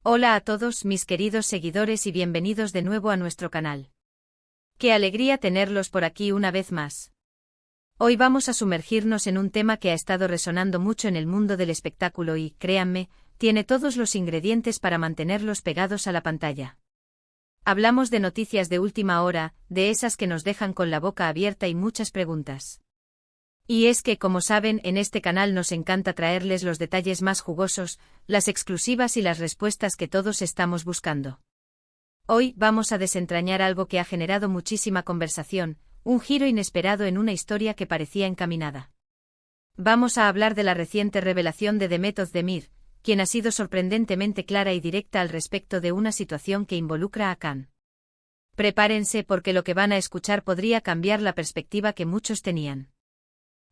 Hola a todos mis queridos seguidores y bienvenidos de nuevo a nuestro canal. Qué alegría tenerlos por aquí una vez más. Hoy vamos a sumergirnos en un tema que ha estado resonando mucho en el mundo del espectáculo y, créanme, tiene todos los ingredientes para mantenerlos pegados a la pantalla. Hablamos de noticias de última hora, de esas que nos dejan con la boca abierta y muchas preguntas. Y es que, como saben, en este canal nos encanta traerles los detalles más jugosos, las exclusivas y las respuestas que todos estamos buscando. Hoy vamos a desentrañar algo que ha generado muchísima conversación, un giro inesperado en una historia que parecía encaminada. Vamos a hablar de la reciente revelación de Demet Özdemir, quien ha sido sorprendentemente clara y directa al respecto de una situación que involucra a Khan. Prepárense porque lo que van a escuchar podría cambiar la perspectiva que muchos tenían.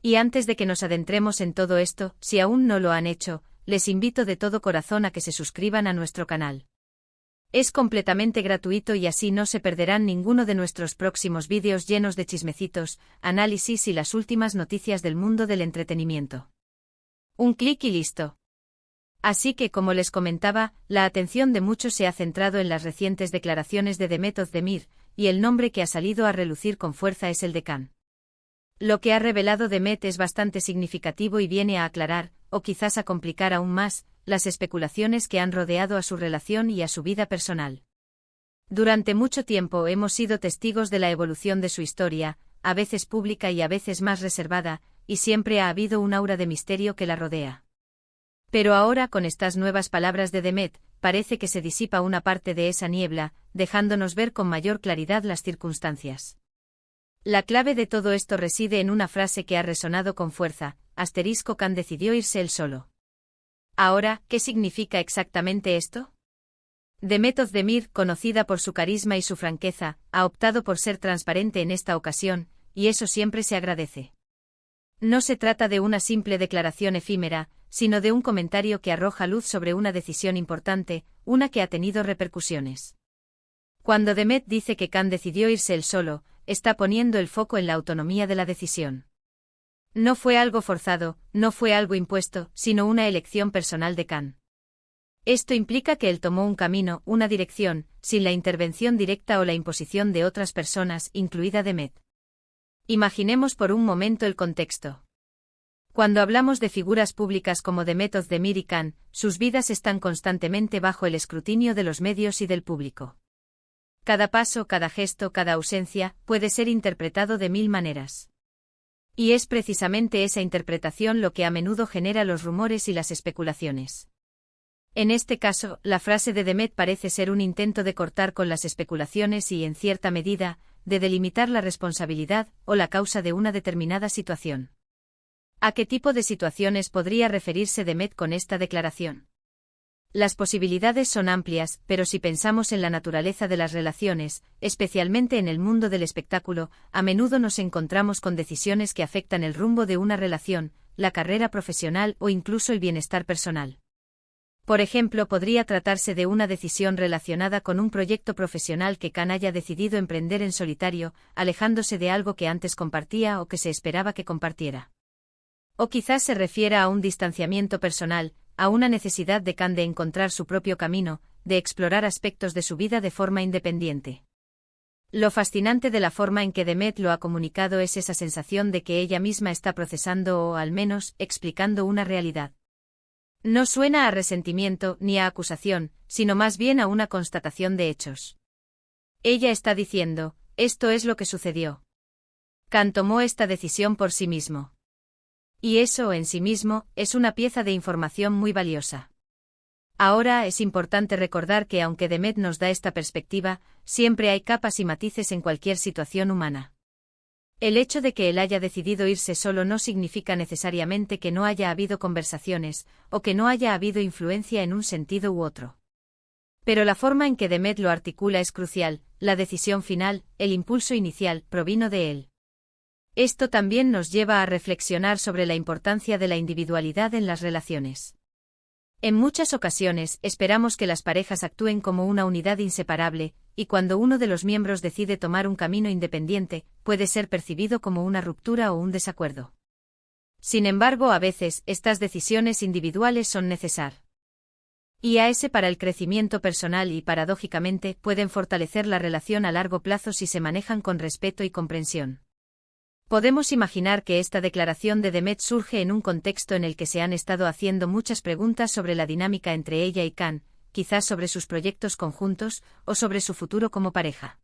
Y antes de que nos adentremos en todo esto, si aún no lo han hecho, les invito de todo corazón a que se suscriban a nuestro canal. Es completamente gratuito y así no se perderán ninguno de nuestros próximos vídeos llenos de chismecitos, análisis y las últimas noticias del mundo del entretenimiento. Un clic y listo. Así que, como les comentaba, la atención de muchos se ha centrado en las recientes declaraciones de Demet Özdemir, y el nombre que ha salido a relucir con fuerza es el de Khan. Lo que ha revelado Demet es bastante significativo y viene a aclarar, o quizás a complicar aún más, las especulaciones que han rodeado a su relación y a su vida personal. Durante mucho tiempo hemos sido testigos de la evolución de su historia, a veces pública y a veces más reservada, y siempre ha habido un aura de misterio que la rodea. Pero ahora, con estas nuevas palabras de Demet, parece que se disipa una parte de esa niebla, dejándonos ver con mayor claridad las circunstancias. La clave de todo esto reside en una frase que ha resonado con fuerza: Khan decidió irse él solo. Ahora, ¿qué significa exactamente esto? Demet Özdemir, conocida por su carisma y su franqueza, ha optado por ser transparente en esta ocasión, y eso siempre se agradece. No se trata de una simple declaración efímera, sino de un comentario que arroja luz sobre una decisión importante, una que ha tenido repercusiones. Cuando Demet dice que Khan decidió irse él solo, está poniendo el foco en la autonomía de la decisión. No fue algo forzado, no fue algo impuesto, sino una elección personal de Khan. Esto implica que él tomó un camino, una dirección, sin la intervención directa o la imposición de otras personas, incluida Demet. Imaginemos por un momento el contexto. Cuando hablamos de figuras públicas como Demet Özdemir y Khan, sus vidas están constantemente bajo el escrutinio de los medios y del público. Cada paso, cada gesto, cada ausencia, puede ser interpretado de mil maneras. Y es precisamente esa interpretación lo que a menudo genera los rumores y las especulaciones. En este caso, la frase de Demet parece ser un intento de cortar con las especulaciones y, en cierta medida, de delimitar la responsabilidad o la causa de una determinada situación. ¿A qué tipo de situaciones podría referirse Demet con esta declaración? Las posibilidades son amplias, pero si pensamos en la naturaleza de las relaciones, especialmente en el mundo del espectáculo, a menudo nos encontramos con decisiones que afectan el rumbo de una relación, la carrera profesional o incluso el bienestar personal. Por ejemplo, podría tratarse de una decisión relacionada con un proyecto profesional que Khan haya decidido emprender en solitario, alejándose de algo que antes compartía o que se esperaba que compartiera. O quizás se refiera a un distanciamiento personal, a una necesidad de Khan de encontrar su propio camino, de explorar aspectos de su vida de forma independiente. Lo fascinante de la forma en que Demet lo ha comunicado es esa sensación de que ella misma está procesando o, al menos, explicando una realidad. No suena a resentimiento ni a acusación, sino más bien a una constatación de hechos. Ella está diciendo: esto es lo que sucedió. Khan tomó esta decisión por sí mismo. Y eso, en sí mismo, es una pieza de información muy valiosa. Ahora es importante recordar que aunque Demet nos da esta perspectiva, siempre hay capas y matices en cualquier situación humana. El hecho de que él haya decidido irse solo no significa necesariamente que no haya habido conversaciones, o que no haya habido influencia en un sentido u otro. Pero la forma en que Demet lo articula es crucial: la decisión final, el impulso inicial, provino de él. Esto también nos lleva a reflexionar sobre la importancia de la individualidad en las relaciones. En muchas ocasiones, esperamos que las parejas actúen como una unidad inseparable, y cuando uno de los miembros decide tomar un camino independiente, puede ser percibido como una ruptura o un desacuerdo. Sin embargo, a veces, estas decisiones individuales son necesarias. IAS para el crecimiento personal y, paradójicamente, pueden fortalecer la relación a largo plazo si se manejan con respeto y comprensión. Podemos imaginar que esta declaración de Demet surge en un contexto en el que se han estado haciendo muchas preguntas sobre la dinámica entre ella y Can, quizás sobre sus proyectos conjuntos o sobre su futuro como pareja.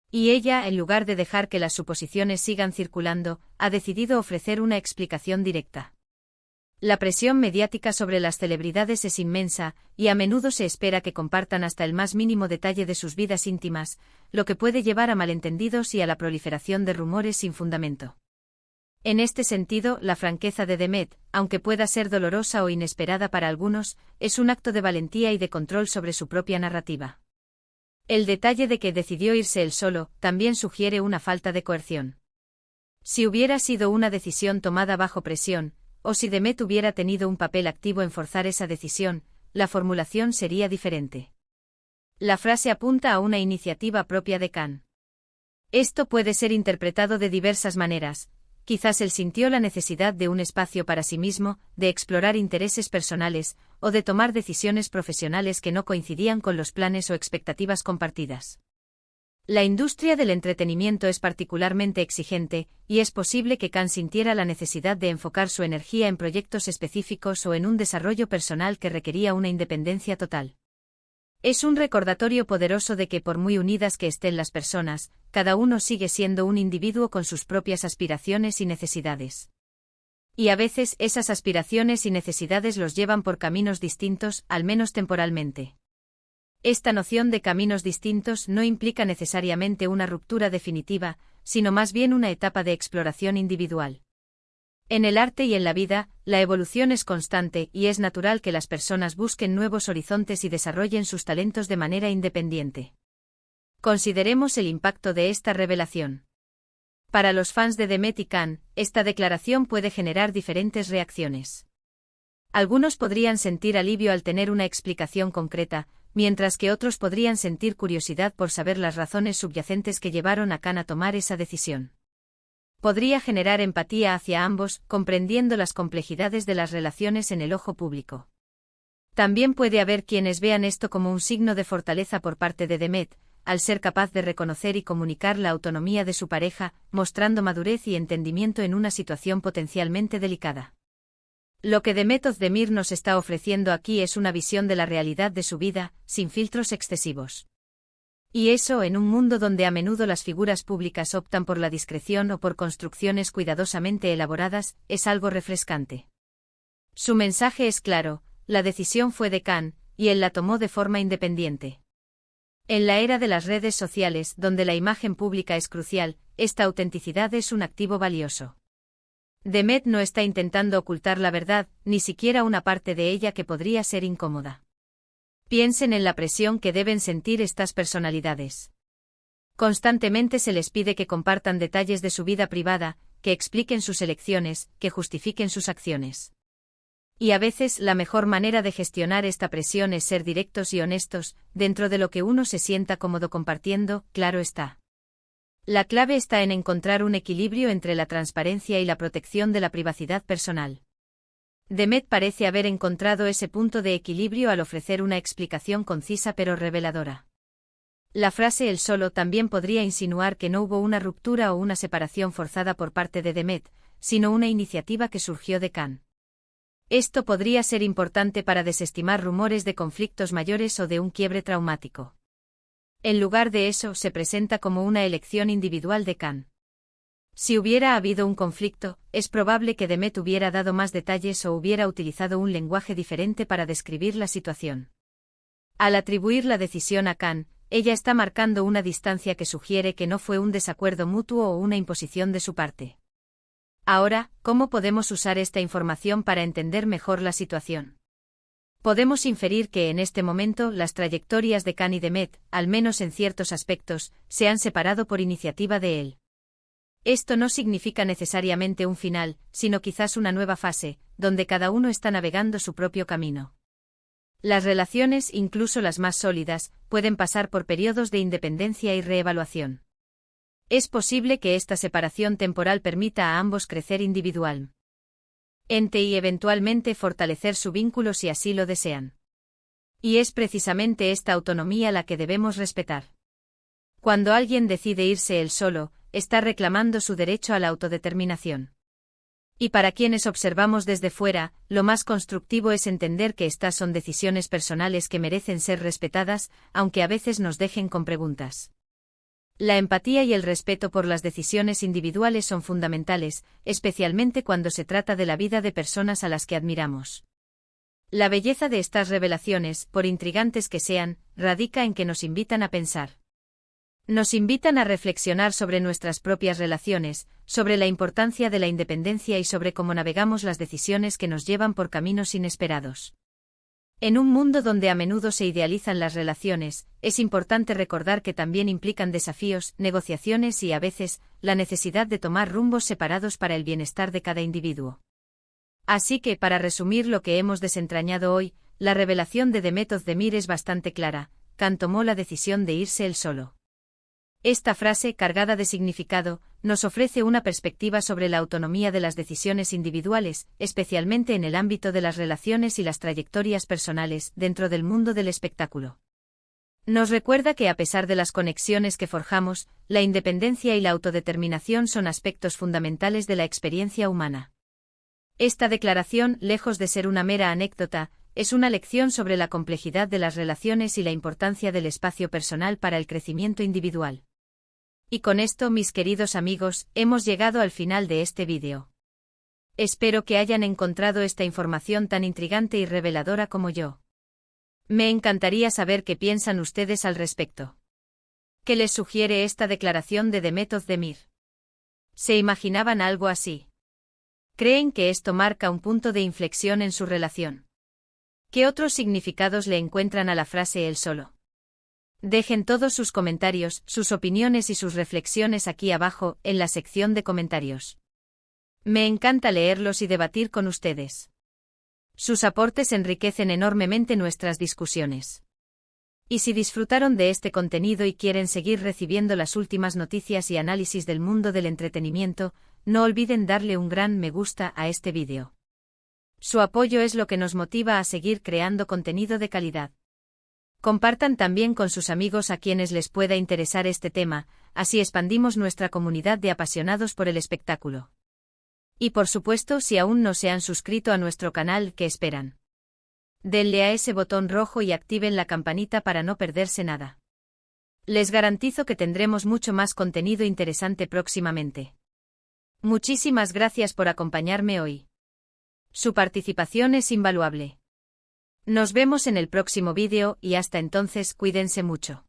Y ella, en lugar de dejar que las suposiciones sigan circulando, ha decidido ofrecer una explicación directa. La presión mediática sobre las celebridades es inmensa, y a menudo se espera que compartan hasta el más mínimo detalle de sus vidas íntimas, lo que puede llevar a malentendidos y a la proliferación de rumores sin fundamento. En este sentido, la franqueza de Demet, aunque pueda ser dolorosa o inesperada para algunos, es un acto de valentía y de control sobre su propia narrativa. El detalle de que decidió irse él solo también sugiere una falta de coerción. Si hubiera sido una decisión tomada bajo presión, o si Demet hubiera tenido un papel activo en forzar esa decisión, la formulación sería diferente. La frase apunta a una iniciativa propia de Can. Esto puede ser interpretado de diversas maneras. Quizás él sintió la necesidad de un espacio para sí mismo, de explorar intereses personales, o de tomar decisiones profesionales que no coincidían con los planes o expectativas compartidas. La industria del entretenimiento es particularmente exigente, y es posible que Can sintiera la necesidad de enfocar su energía en proyectos específicos o en un desarrollo personal que requería una independencia total. Es un recordatorio poderoso de que por muy unidas que estén las personas, cada uno sigue siendo un individuo con sus propias aspiraciones y necesidades. Y a veces esas aspiraciones y necesidades los llevan por caminos distintos, al menos temporalmente. Esta noción de caminos distintos no implica necesariamente una ruptura definitiva, sino más bien una etapa de exploración individual. En el arte y en la vida, la evolución es constante y es natural que las personas busquen nuevos horizontes y desarrollen sus talentos de manera independiente. Consideremos el impacto de esta revelación. Para los fans de Demet y Can, esta declaración puede generar diferentes reacciones. Algunos podrían sentir alivio al tener una explicación concreta, mientras que otros podrían sentir curiosidad por saber las razones subyacentes que llevaron a Can a tomar esa decisión. Podría generar empatía hacia ambos, comprendiendo las complejidades de las relaciones en el ojo público. También puede haber quienes vean esto como un signo de fortaleza por parte de Demet, al ser capaz de reconocer y comunicar la autonomía de su pareja, mostrando madurez y entendimiento en una situación potencialmente delicada. Lo que Demet Özdemir nos está ofreciendo aquí es una visión de la realidad de su vida, sin filtros excesivos. Y eso en un mundo donde a menudo las figuras públicas optan por la discreción o por construcciones cuidadosamente elaboradas, es algo refrescante. Su mensaje es claro, la decisión fue de Can, y él la tomó de forma independiente. En la era de las redes sociales, donde la imagen pública es crucial, esta autenticidad es un activo valioso. Demet no está intentando ocultar la verdad, ni siquiera una parte de ella que podría ser incómoda. Piensen en la presión que deben sentir estas personalidades. Constantemente se les pide que compartan detalles de su vida privada, que expliquen sus elecciones, que justifiquen sus acciones. Y a veces la mejor manera de gestionar esta presión es ser directos y honestos, dentro de lo que uno se sienta cómodo compartiendo, claro está. La clave está en encontrar un equilibrio entre la transparencia y la protección de la privacidad personal. Demet parece haber encontrado ese punto de equilibrio al ofrecer una explicación concisa pero reveladora. La frase él solo también podría insinuar que no hubo una ruptura o una separación forzada por parte de Demet, sino una iniciativa que surgió de Can. Esto podría ser importante para desestimar rumores de conflictos mayores o de un quiebre traumático. En lugar de eso, se presenta como una elección individual de Can. Si hubiera habido un conflicto, es probable que Demet hubiera dado más detalles o hubiera utilizado un lenguaje diferente para describir la situación. Al atribuir la decisión a Can, ella está marcando una distancia que sugiere que no fue un desacuerdo mutuo o una imposición de su parte. Ahora, ¿cómo podemos usar esta información para entender mejor la situación? Podemos inferir que en este momento las trayectorias de Can y Demet, al menos en ciertos aspectos, se han separado por iniciativa de él. Esto no significa necesariamente un final, sino quizás una nueva fase, donde cada uno está navegando su propio camino. Las relaciones, incluso las más sólidas, pueden pasar por periodos de independencia y reevaluación. Es posible que esta separación temporal permita a ambos crecer individualmente y eventualmente fortalecer su vínculo si así lo desean. Y es precisamente esta autonomía la que debemos respetar. Cuando alguien decide irse él solo, está reclamando su derecho a la autodeterminación. Y para quienes observamos desde fuera, lo más constructivo es entender que estas son decisiones personales que merecen ser respetadas, aunque a veces nos dejen con preguntas. La empatía y el respeto por las decisiones individuales son fundamentales, especialmente cuando se trata de la vida de personas a las que admiramos. La belleza de estas revelaciones, por intrigantes que sean, radica en que nos invitan a pensar. Nos invitan a reflexionar sobre nuestras propias relaciones, sobre la importancia de la independencia y sobre cómo navegamos las decisiones que nos llevan por caminos inesperados. En un mundo donde a menudo se idealizan las relaciones, es importante recordar que también implican desafíos, negociaciones y, a veces, la necesidad de tomar rumbos separados para el bienestar de cada individuo. Así que, para resumir lo que hemos desentrañado hoy, la revelación de Demet Özdemir es bastante clara: Khan tomó la decisión de irse él solo. Esta frase, cargada de significado, nos ofrece una perspectiva sobre la autonomía de las decisiones individuales, especialmente en el ámbito de las relaciones y las trayectorias personales, dentro del mundo del espectáculo. Nos recuerda que a pesar de las conexiones que forjamos, la independencia y la autodeterminación son aspectos fundamentales de la experiencia humana. Esta declaración, lejos de ser una mera anécdota, es una lección sobre la complejidad de las relaciones y la importancia del espacio personal para el crecimiento individual. Y con esto, mis queridos amigos, hemos llegado al final de este vídeo. Espero que hayan encontrado esta información tan intrigante y reveladora como yo. Me encantaría saber qué piensan ustedes al respecto. ¿Qué les sugiere esta declaración de Demet Özdemir? ¿Se imaginaban algo así? ¿Creen que esto marca un punto de inflexión en su relación? ¿Qué otros significados le encuentran a la frase él solo? Dejen todos sus comentarios, sus opiniones y sus reflexiones aquí abajo, en la sección de comentarios. Me encanta leerlos y debatir con ustedes. Sus aportes enriquecen enormemente nuestras discusiones. Y si disfrutaron de este contenido y quieren seguir recibiendo las últimas noticias y análisis del mundo del entretenimiento, no olviden darle un gran me gusta a este vídeo. Su apoyo es lo que nos motiva a seguir creando contenido de calidad. Compartan también con sus amigos a quienes les pueda interesar este tema, así expandimos nuestra comunidad de apasionados por el espectáculo. Y por supuesto, si aún no se han suscrito a nuestro canal, ¿qué esperan? Denle a ese botón rojo y activen la campanita para no perderse nada. Les garantizo que tendremos mucho más contenido interesante próximamente. Muchísimas gracias por acompañarme hoy. Su participación es invaluable. Nos vemos en el próximo vídeo y hasta entonces cuídense mucho.